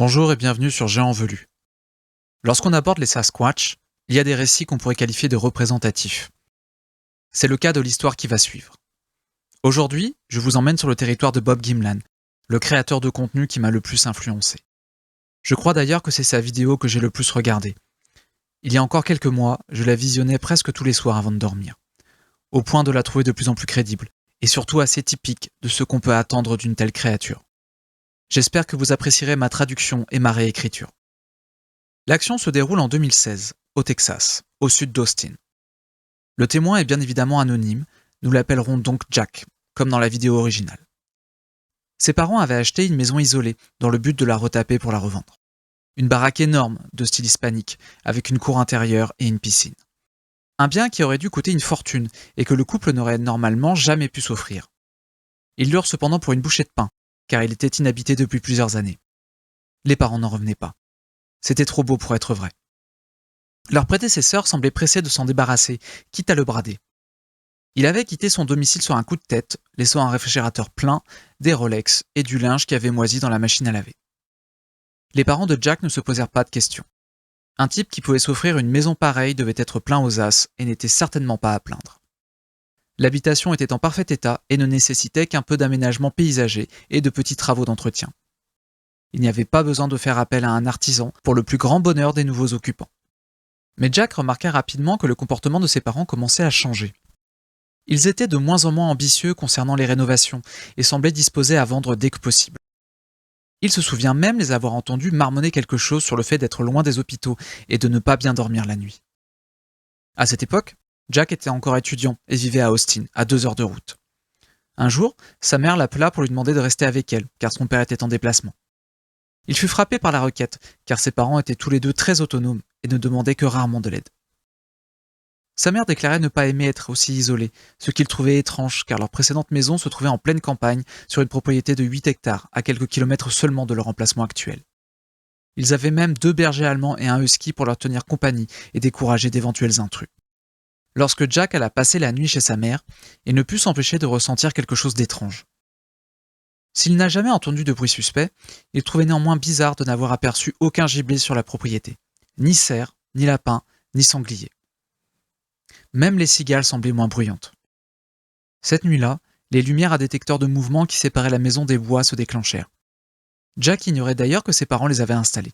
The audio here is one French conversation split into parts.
Bonjour et bienvenue sur Géant Velu. Lorsqu'on aborde les Sasquatch, il y a des récits qu'on pourrait qualifier de représentatifs. C'est le cas de l'histoire qui va suivre. Aujourd'hui, je vous emmène sur le territoire de Bob Gimlan, le créateur de contenu qui m'a le plus influencé. Je crois d'ailleurs que c'est sa vidéo que j'ai le plus regardée. Il y a encore quelques mois, je la visionnais presque tous les soirs avant de dormir, au point de la trouver de plus en plus crédible, et surtout assez typique de ce qu'on peut attendre d'une telle créature. J'espère que vous apprécierez ma traduction et ma réécriture. L'action se déroule en 2016, au Texas, au sud d'Austin. Le témoin est bien évidemment anonyme, nous l'appellerons donc Jack, comme dans la vidéo originale. Ses parents avaient acheté une maison isolée, dans le but de la retaper pour la revendre. Une baraque énorme, de style hispanique, avec une cour intérieure et une piscine. Un bien qui aurait dû coûter une fortune, et que le couple n'aurait normalement jamais pu s'offrir. Ils l'eurent cependant pour une bouchée de pain, car il était inhabité depuis plusieurs années. Les parents n'en revenaient pas. C'était trop beau pour être vrai. Leur prédécesseur semblait pressé de s'en débarrasser, quitte à le brader. Il avait quitté son domicile sur un coup de tête, laissant un réfrigérateur plein, des Rolex et du linge qui avait moisi dans la machine à laver. Les parents de Jack ne se posèrent pas de questions. Un type qui pouvait s'offrir une maison pareille devait être plein aux as et n'était certainement pas à plaindre. L'habitation était en parfait état et ne nécessitait qu'un peu d'aménagement paysager et de petits travaux d'entretien. Il n'y avait pas besoin de faire appel à un artisan pour le plus grand bonheur des nouveaux occupants. Mais Jack remarqua rapidement que le comportement de ses parents commençait à changer. Ils étaient de moins en moins ambitieux concernant les rénovations et semblaient disposés à vendre dès que possible. Il se souvient même les avoir entendus marmonner quelque chose sur le fait d'être loin des hôpitaux et de ne pas bien dormir la nuit. À cette époque, Jack était encore étudiant et vivait à Austin, à 2 heures de route. Un jour, sa mère l'appela pour lui demander de rester avec elle, car son père était en déplacement. Il fut frappé par la requête, car ses parents étaient tous les deux très autonomes et ne demandaient que rarement de l'aide. Sa mère déclarait ne pas aimer être aussi isolée, ce qu'il trouvait étrange, car leur précédente maison se trouvait en pleine campagne, sur une propriété de 8 hectares, à quelques kilomètres seulement de leur emplacement actuel. Ils avaient même 2 bergers allemands et un husky pour leur tenir compagnie et décourager d'éventuels intrus. Lorsque Jack alla passer la nuit chez sa mère, il ne put s'empêcher de ressentir quelque chose d'étrange. S'il n'a jamais entendu de bruit suspect, il trouvait néanmoins bizarre de n'avoir aperçu aucun gibier sur la propriété. Ni cerf, ni lapin, ni sanglier. Même les cigales semblaient moins bruyantes. Cette nuit-là, les lumières à détecteur de mouvement qui séparaient la maison des bois se déclenchèrent. Jack ignorait d'ailleurs que ses parents les avaient installées.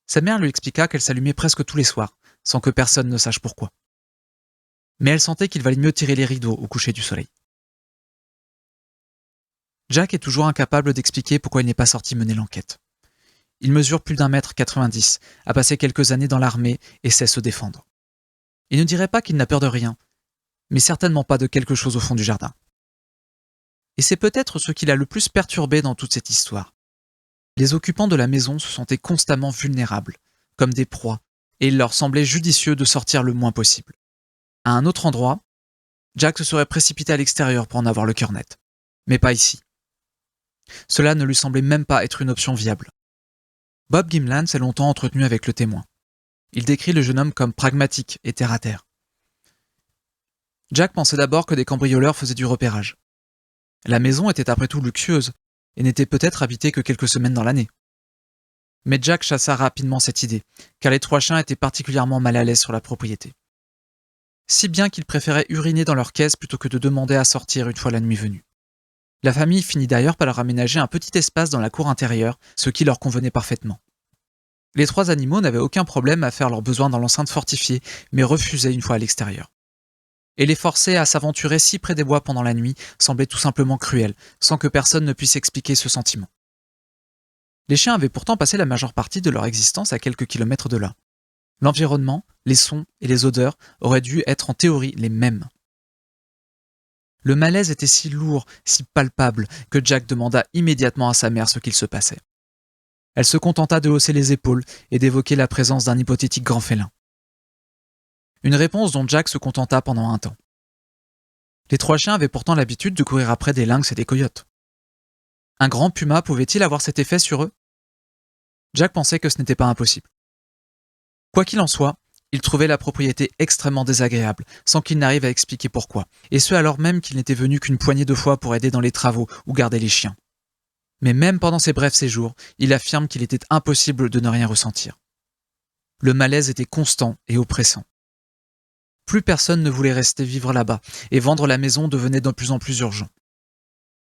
Sa mère lui expliqua qu'elles s'allumaient presque tous les soirs, sans que personne ne sache pourquoi. Mais elle sentait qu'il valait mieux tirer les rideaux au coucher du soleil. Jack est toujours incapable d'expliquer pourquoi il n'est pas sorti mener l'enquête. Il mesure plus d'1,90 m, a passé quelques années dans l'armée et sait se défendre. Il ne dirait pas qu'il n'a peur de rien, mais certainement pas de quelque chose au fond du jardin. Et c'est peut-être ce qui l'a le plus perturbé dans toute cette histoire. Les occupants de la maison se sentaient constamment vulnérables, comme des proies, et il leur semblait judicieux de sortir le moins possible. À un autre endroit, Jack se serait précipité à l'extérieur pour en avoir le cœur net. Mais pas ici. Cela ne lui semblait même pas être une option viable. Bob Gimlan s'est longtemps entretenu avec le témoin. Il décrit le jeune homme comme pragmatique et terre-à-terre. Jack pensait d'abord que des cambrioleurs faisaient du repérage. La maison était après tout luxueuse et n'était peut-être habitée que quelques semaines dans l'année. Mais Jack chassa rapidement cette idée, car les 3 chiens étaient particulièrement mal à l'aise sur la propriété. Si bien qu'ils préféraient uriner dans leur caisse plutôt que de demander à sortir une fois la nuit venue. La famille finit d'ailleurs par leur aménager un petit espace dans la cour intérieure, ce qui leur convenait parfaitement. Les 3 animaux n'avaient aucun problème à faire leurs besoins dans l'enceinte fortifiée, mais refusaient une fois à l'extérieur. Et les forcer à s'aventurer si près des bois pendant la nuit semblait tout simplement cruel, sans que personne ne puisse expliquer ce sentiment. Les chiens avaient pourtant passé la majeure partie de leur existence à quelques kilomètres de là. L'environnement, les sons et les odeurs auraient dû être en théorie les mêmes. Le malaise était si lourd, si palpable, que Jack demanda immédiatement à sa mère ce qu'il se passait. Elle se contenta de hausser les épaules et d'évoquer la présence d'un hypothétique grand félin. Une réponse dont Jack se contenta pendant un temps. Les 3 chiens avaient pourtant l'habitude de courir après des lynx et des coyotes. Un grand puma pouvait-il avoir cet effet sur eux ? Jack pensait que ce n'était pas impossible. Quoi qu'il en soit, il trouvait la propriété extrêmement désagréable, sans qu'il n'arrive à expliquer pourquoi, et ce alors même qu'il n'était venu qu'une poignée de fois pour aider dans les travaux ou garder les chiens. Mais même pendant ces brefs séjours, il affirme qu'il était impossible de ne rien ressentir. Le malaise était constant et oppressant. Plus personne ne voulait rester vivre là-bas, et vendre la maison devenait de plus en plus urgent.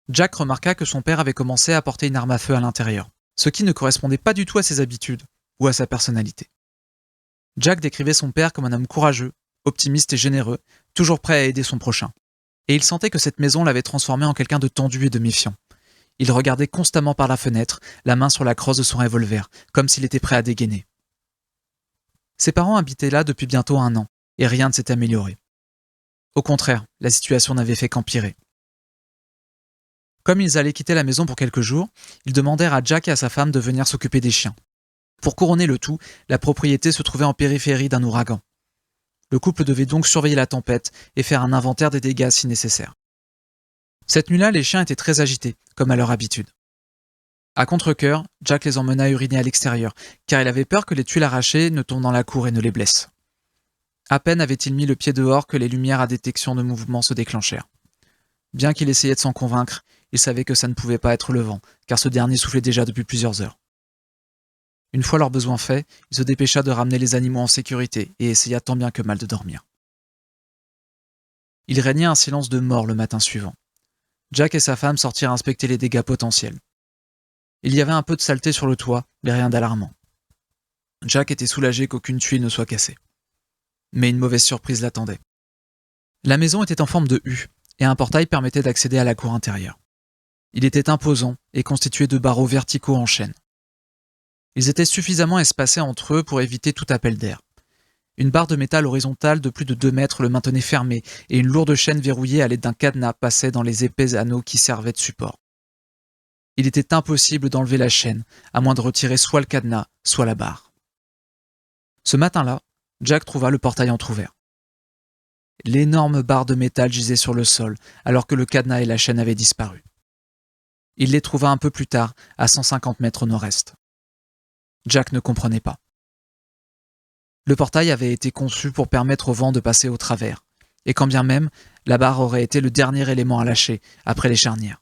Jack remarqua que son père avait commencé à porter une arme à feu à l'intérieur, ce qui ne correspondait pas du tout à ses habitudes ou à sa personnalité. Jack décrivait son père comme un homme courageux, optimiste et généreux, toujours prêt à aider son prochain. Et il sentait que cette maison l'avait transformé en quelqu'un de tendu et de méfiant. Il regardait constamment par la fenêtre, la main sur la crosse de son revolver, comme s'il était prêt à dégainer. Ses parents habitaient là depuis bientôt 1 an, et rien ne s'était amélioré. Au contraire, la situation n'avait fait qu'empirer. Comme ils allaient quitter la maison pour quelques jours, ils demandèrent à Jack et à sa femme de venir s'occuper des chiens. Pour couronner le tout, la propriété se trouvait en périphérie d'un ouragan. Le couple devait donc surveiller la tempête et faire un inventaire des dégâts si nécessaire. Cette nuit-là, les chiens étaient très agités, comme à leur habitude. À contre-cœur, Jack les emmena uriner à l'extérieur, car il avait peur que les tuiles arrachées ne tombent dans la cour et ne les blessent. À peine avait-il mis le pied dehors que les lumières à détection de mouvement se déclenchèrent. Bien qu'il essayait de s'en convaincre, il savait que ça ne pouvait pas être le vent, car ce dernier soufflait déjà depuis plusieurs heures. Une fois leurs besoins faits, il se dépêcha de ramener les animaux en sécurité et essaya tant bien que mal de dormir. Il régnait un silence de mort le matin suivant. Jack et sa femme sortirent inspecter les dégâts potentiels. Il y avait un peu de saleté sur le toit, mais rien d'alarmant. Jack était soulagé qu'aucune tuile ne soit cassée. Mais une mauvaise surprise l'attendait. La maison était en forme de U, et un portail permettait d'accéder à la cour intérieure. Il était imposant et constitué de barreaux verticaux en chaîne. Ils étaient suffisamment espacés entre eux pour éviter tout appel d'air. Une barre de métal horizontale de plus de 2 mètres le maintenait fermé et une lourde chaîne verrouillée à l'aide d'un cadenas passait dans les épais anneaux qui servaient de support. Il était impossible d'enlever la chaîne, à moins de retirer soit le cadenas, soit la barre. Ce matin-là, Jack trouva le portail entrouvert. L'énorme barre de métal gisait sur le sol, alors que le cadenas et la chaîne avaient disparu. Il les trouva un peu plus tard, à 150 mètres au nord-est. Jack ne comprenait pas. Le portail avait été conçu pour permettre au vent de passer au travers, et quand bien même, la barre aurait été le dernier élément à lâcher, après les charnières.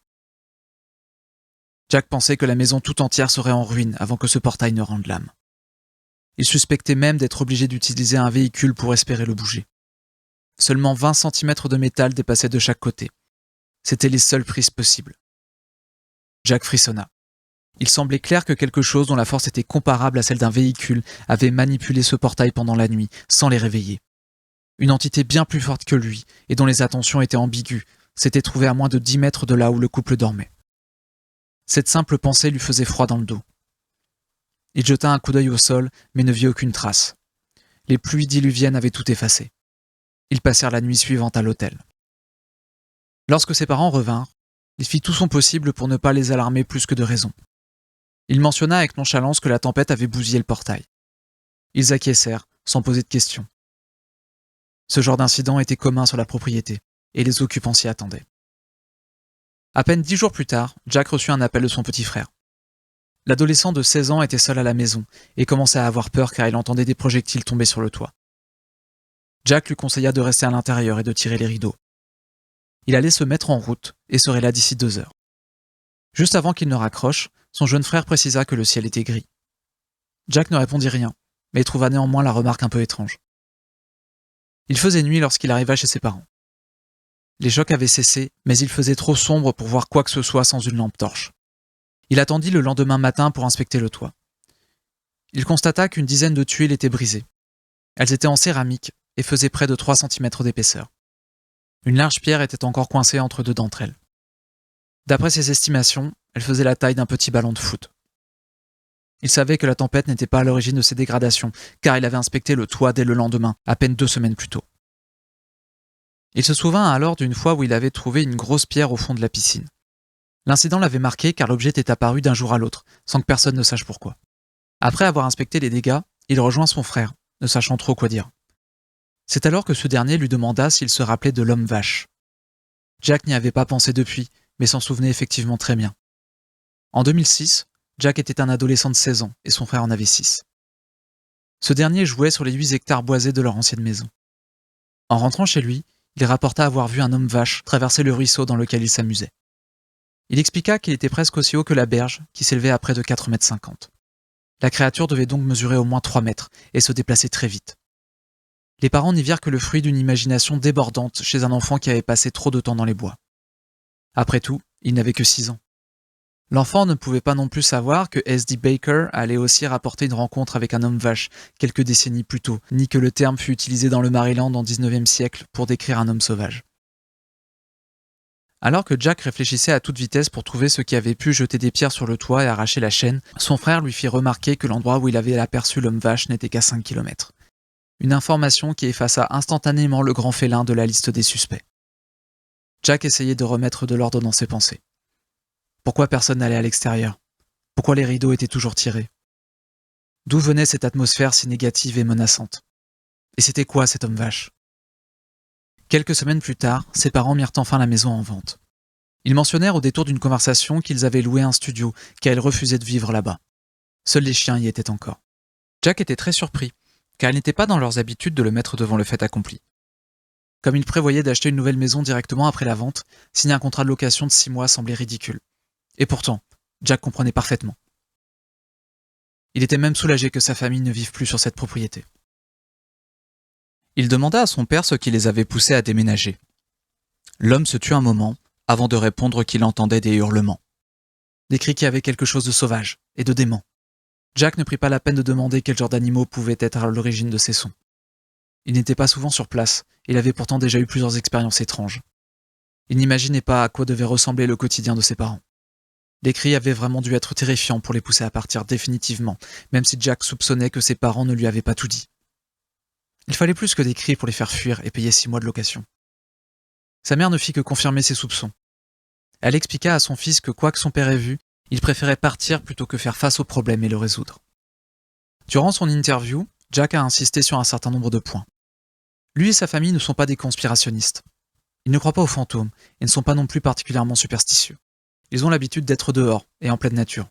Jack pensait que la maison tout entière serait en ruine avant que ce portail ne rende l'âme. Il suspectait même d'être obligé d'utiliser un véhicule pour espérer le bouger. Seulement 20 centimètres de métal dépassaient de chaque côté. C'étaient les seules prises possibles. Jack frissonna. Il semblait clair que quelque chose dont la force était comparable à celle d'un véhicule avait manipulé ce portail pendant la nuit, sans les réveiller. Une entité bien plus forte que lui, et dont les intentions étaient ambiguës, s'était trouvée à moins de 10 mètres de là où le couple dormait. Cette simple pensée lui faisait froid dans le dos. Il jeta un coup d'œil au sol, mais ne vit aucune trace. Les pluies diluviennes avaient tout effacé. Ils passèrent la nuit suivante à l'hôtel. Lorsque ses parents revinrent, il fit tout son possible pour ne pas les alarmer plus que de raison. Il mentionna avec nonchalance que la tempête avait bousillé le portail. Ils acquiescèrent, sans poser de questions. Ce genre d'incident était commun sur la propriété, et les occupants s'y attendaient. À peine 10 jours plus tard, Jack reçut un appel de son petit frère. L'adolescent de 16 ans était seul à la maison, et commençait à avoir peur car il entendait des projectiles tomber sur le toit. Jack lui conseilla de rester à l'intérieur et de tirer les rideaux. Il allait se mettre en route, et serait là d'ici 2 heures. Juste avant qu'il ne raccroche, son jeune frère précisa que le ciel était gris. Jack ne répondit rien, mais trouva néanmoins la remarque un peu étrange. Il faisait nuit lorsqu'il arriva chez ses parents. Les chocs avaient cessé, mais il faisait trop sombre pour voir quoi que ce soit sans une lampe torche. Il attendit le lendemain matin pour inspecter le toit. Il constata qu'une dizaine de tuiles étaient brisées. Elles étaient en céramique et faisaient près de 3 centimètres d'épaisseur. Une large pierre était encore coincée entre 2 d'entre elles. D'après ses estimations, elle faisait la taille d'un petit ballon de foot. Il savait que la tempête n'était pas à l'origine de ces dégradations, car il avait inspecté le toit dès le lendemain, à peine 2 semaines plus tôt. Il se souvint alors d'une fois où il avait trouvé une grosse pierre au fond de la piscine. L'incident l'avait marqué car l'objet était apparu d'un jour à l'autre, sans que personne ne sache pourquoi. Après avoir inspecté les dégâts, il rejoint son frère, ne sachant trop quoi dire. C'est alors que ce dernier lui demanda s'il se rappelait de l'homme-vache. Jack n'y avait pas pensé depuis, mais s'en souvenait effectivement très bien. En 2006, Jack était un adolescent de 16 ans et son frère en avait 6. Ce dernier jouait sur les 8 hectares boisés de leur ancienne maison. En rentrant chez lui, il rapporta avoir vu un homme-vache traverser le ruisseau dans lequel il s'amusait. Il expliqua qu'il était presque aussi haut que la berge, qui s'élevait à près de 4,50 m. La créature devait donc mesurer au moins 3 mètres et se déplacer très vite. Les parents n'y virent que le fruit d'une imagination débordante chez un enfant qui avait passé trop de temps dans les bois. Après tout, il n'avait que 6 ans. L'enfant ne pouvait pas non plus savoir que S.D. Baker allait aussi rapporter une rencontre avec un homme vache quelques décennies plus tôt, ni que le terme fut utilisé dans le Maryland au XIXe siècle pour décrire un homme sauvage. Alors que Jack réfléchissait à toute vitesse pour trouver ce qui avait pu jeter des pierres sur le toit et arracher la chaîne, son frère lui fit remarquer que l'endroit où il avait aperçu l'homme vache n'était qu'à 5 km. Une information qui effaça instantanément le grand félin de la liste des suspects. Jack essayait de remettre de l'ordre dans ses pensées. Pourquoi personne n'allait à l'extérieur? Pourquoi les rideaux étaient toujours tirés? D'où venait cette atmosphère si négative et menaçante? Et c'était quoi cet homme vache? Quelques semaines plus tard, ses parents mirent enfin la maison en vente. Ils mentionnèrent au détour d'une conversation qu'ils avaient loué un studio, car ils refusaient de vivre là-bas. Seuls les chiens y étaient encore. Jack était très surpris, car il n'était pas dans leurs habitudes de le mettre devant le fait accompli. Comme il prévoyait d'acheter une nouvelle maison directement après la vente, signer un contrat de location de 6 mois semblait ridicule. Et pourtant, Jack comprenait parfaitement. Il était même soulagé que sa famille ne vive plus sur cette propriété. Il demanda à son père ce qui les avait poussés à déménager. L'homme se tut un moment, avant de répondre qu'il entendait des hurlements. Des cris qui avaient quelque chose de sauvage et de dément. Jack ne prit pas la peine de demander quel genre d'animaux pouvaient être à l'origine de ces sons. Il n'était pas souvent sur place, et il avait pourtant déjà eu plusieurs expériences étranges. Il n'imaginait pas à quoi devait ressembler le quotidien de ses parents. Les cris avaient vraiment dû être terrifiants pour les pousser à partir définitivement, même si Jack soupçonnait que ses parents ne lui avaient pas tout dit. Il fallait plus que des cris pour les faire fuir et payer 6 mois de location. Sa mère ne fit que confirmer ses soupçons. Elle expliqua à son fils que quoi que son père ait vu, il préférait partir plutôt que faire face au problème et le résoudre. Durant son interview, Jack a insisté sur un certain nombre de points. Lui et sa famille ne sont pas des conspirationnistes. Ils ne croient pas aux fantômes et ne sont pas non plus particulièrement superstitieux. Ils ont l'habitude d'être dehors et en pleine nature.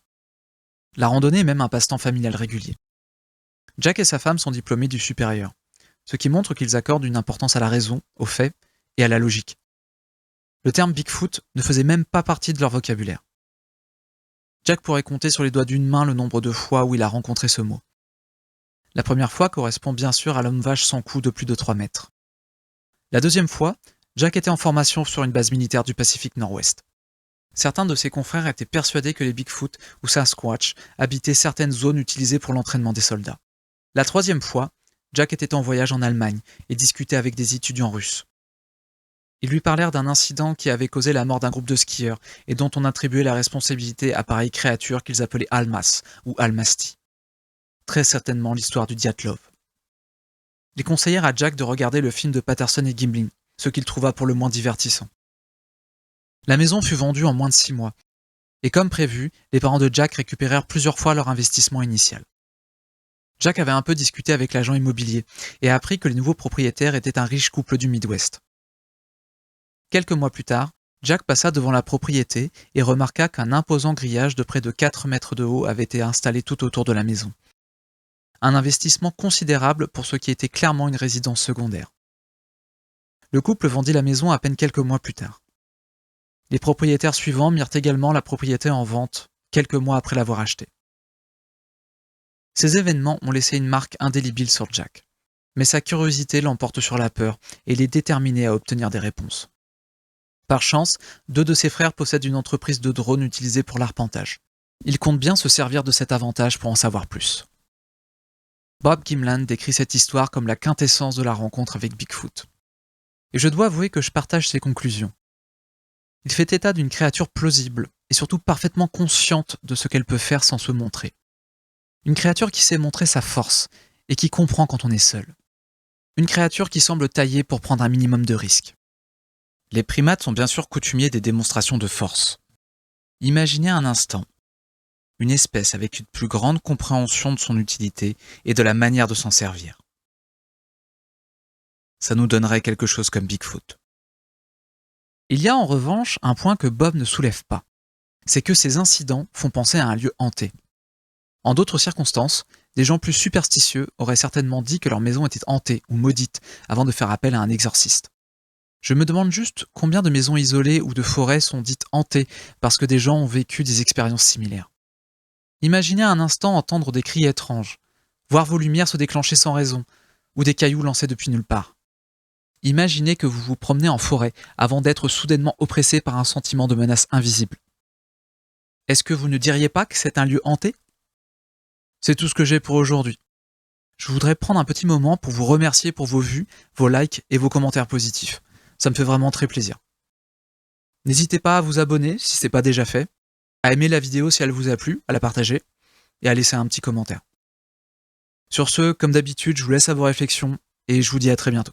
La randonnée est même un passe-temps familial régulier. Jack et sa femme sont diplômés du supérieur, ce qui montre qu'ils accordent une importance à la raison, aux faits et à la logique. Le terme Bigfoot ne faisait même pas partie de leur vocabulaire. Jack pourrait compter sur les doigts d'une main le nombre de fois où il a rencontré ce mot. La première fois correspond bien sûr à l'homme vache sans cou de plus de 3 mètres. La deuxième fois, Jack était en formation sur une base militaire du Pacifique Nord-Ouest. Certains de ses confrères étaient persuadés que les Bigfoot ou Sasquatch habitaient certaines zones utilisées pour l'entraînement des soldats. La troisième fois, Jack était en voyage en Allemagne et discutait avec des étudiants russes. Ils lui parlèrent d'un incident qui avait causé la mort d'un groupe de skieurs et dont on attribuait la responsabilité à pareille créature qu'ils appelaient Almas ou Almasti. Très certainement l'histoire du Dyatlov. Ils conseillèrent à Jack de regarder le film de Patterson et Gimlin, ce qu'il trouva pour le moins divertissant. La maison fut vendue en moins de 6 mois, et comme prévu, les parents de Jack récupérèrent plusieurs fois leur investissement initial. Jack avait un peu discuté avec l'agent immobilier et a appris que les nouveaux propriétaires étaient un riche couple du Midwest. Quelques mois plus tard, Jack passa devant la propriété et remarqua qu'un imposant grillage de près de 4 mètres de haut avait été installé tout autour de la maison. Un investissement considérable pour ce qui était clairement une résidence secondaire. Le couple vendit la maison à peine quelques mois plus tard. Les propriétaires suivants mirent également la propriété en vente, quelques mois après l'avoir achetée. Ces événements ont laissé une marque indélébile sur Jack, mais sa curiosité l'emporte sur la peur et il est déterminé à obtenir des réponses. Par chance, 2 de ses frères possèdent une entreprise de drones utilisée pour l'arpentage. Il compte bien se servir de cet avantage pour en savoir plus. Bob Gimland décrit cette histoire comme la quintessence de la rencontre avec Bigfoot. Et je dois avouer que je partage ses conclusions. Il fait état d'une créature plausible et surtout parfaitement consciente de ce qu'elle peut faire sans se montrer. Une créature qui sait montrer sa force et qui comprend quand on est seul. Une créature qui semble taillée pour prendre un minimum de risques. Les primates sont bien sûr coutumiers des démonstrations de force. Imaginez un instant une espèce avec une plus grande compréhension de son utilité et de la manière de s'en servir. Ça nous donnerait quelque chose comme Bigfoot. Il y a en revanche un point que Bob ne soulève pas. C'est que ces incidents font penser à un lieu hanté. En d'autres circonstances, des gens plus superstitieux auraient certainement dit que leur maison était hantée ou maudite avant de faire appel à un exorciste. Je me demande juste combien de maisons isolées ou de forêts sont dites hantées parce que des gens ont vécu des expériences similaires. Imaginez un instant entendre des cris étranges, voir vos lumières se déclencher sans raison, ou des cailloux lancés depuis nulle part. Imaginez que vous vous promenez en forêt avant d'être soudainement oppressé par un sentiment de menace invisible. Est-ce que vous ne diriez pas que c'est un lieu hanté? C'est tout ce que j'ai pour aujourd'hui. Je voudrais prendre un petit moment pour vous remercier pour vos vues, vos likes et vos commentaires positifs. Ça me fait vraiment très plaisir. N'hésitez pas à vous abonner si ce n'est pas déjà fait, à aimer la vidéo si elle vous a plu, à la partager et à laisser un petit commentaire. Sur ce, comme d'habitude, je vous laisse à vos réflexions et je vous dis à très bientôt.